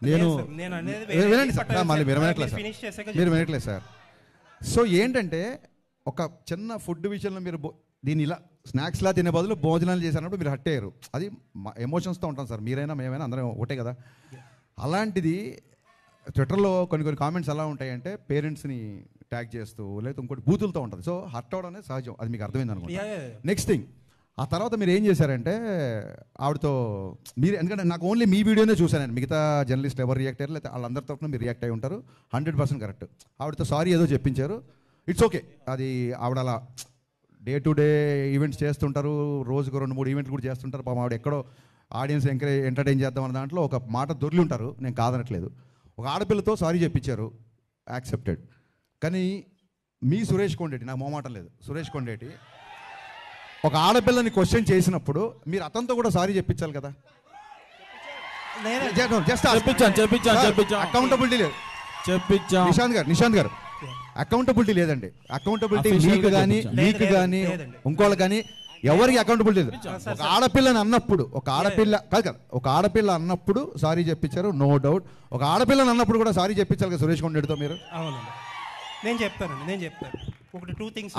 నేను నేను అనేది వినండి సార్, మళ్ళీ మీరు వినట్లేదు సార్, ఫినిష్ చేసాక మీరు వినట్లేదు సార్. సో ఏంటంటే ఒక చిన్న ఫుడ్ విషయంలో మీరు దీన్ని ఇలా స్నాక్స్లా తినే బదులు భోజనాలు చేసినప్పుడు మీరు హట్ అయ్యారు. అది ఎమోషన్స్తో ఉంటాం సార్, మీరైనా మేమైనా అందరం ఒకటే కదా. అలాంటిది ట్విట్టర్లో కొన్ని కామెంట్స్ ఎలా ఉంటాయంటే పేరెంట్స్ని ట్యాగ్ చేస్తూ లేకపోతే ఇంకోటి బూతులతో ఉంటుంది. సో హర్ట్ అవడం అనేది సహజం, అది మీకు అర్థమైంది అనుకుంటా. నెక్స్ట్ థింగ్, ఆ తర్వాత మీరు ఏం చేశారంటే ఆవిడతో మీరు, ఎందుకంటే నాకు ఓన్లీ మీ వీడియోనే చూశాను, మిగతా జర్నలిస్ట్ ఎవరు రియాక్ట్ అయ్యారు లేకపోతే వాళ్ళందరి తరఫున మీరు రియాక్ట్ అయ్యి ఉంటారు, 100% కరెక్ట్. ఆవిడతో సారీ ఏదో చెప్పించారు, ఇట్స్ ఓకే. అది ఆవిడ అలా డే టు డే ఈవెంట్స్ చేస్తుంటారు, రోజుకు 2-3 ఈవెంట్లు కూడా చేస్తుంటారు. పాపం ఆవిడ ఎక్కడో ఆడియన్స్ ఎంటర్టైన్ చేద్దాం అన్న దాంట్లో ఒక మాట దొరికి ఉంటారు, నేను కాదనట్లేదు. ఒక ఆడపిల్లతో సారీ చెప్పించారు, యాక్సెప్టెడ్. కానీ మీ సురేష్ కొండేటి, నాకు మొహమాటం లేదు, సురేష్ కొండేటి ఒక ఆడపిల్లని క్వశ్చన్ చేసినప్పుడు మీరు అతనితో కూడా సారీ చెప్పించాలి కదా. అకౌంటబిలిటీ లేదు. నిశాంత్ గారు అకౌంటబిలిటీ లేదండి. అకౌంటబిలిటీ మీకు కానీ ఇంకోళ్ళకి కానీ ఎవరికి అకౌంటబిలిటీ లేదు. ఒక ఆడపిల్లని అన్నప్పుడు ఒక ఆడపిల్ల అన్నప్పుడు సారీ చెప్పించారు, నో డౌట్. ఒక ఆడపిల్లని అన్నప్పుడు కూడా సారీ చెప్పించాలి కదా సురేష్ కొండేటితో మీరు. అవునండి, నేను చెప్తాను. ఒకటి 2 థింగ్స్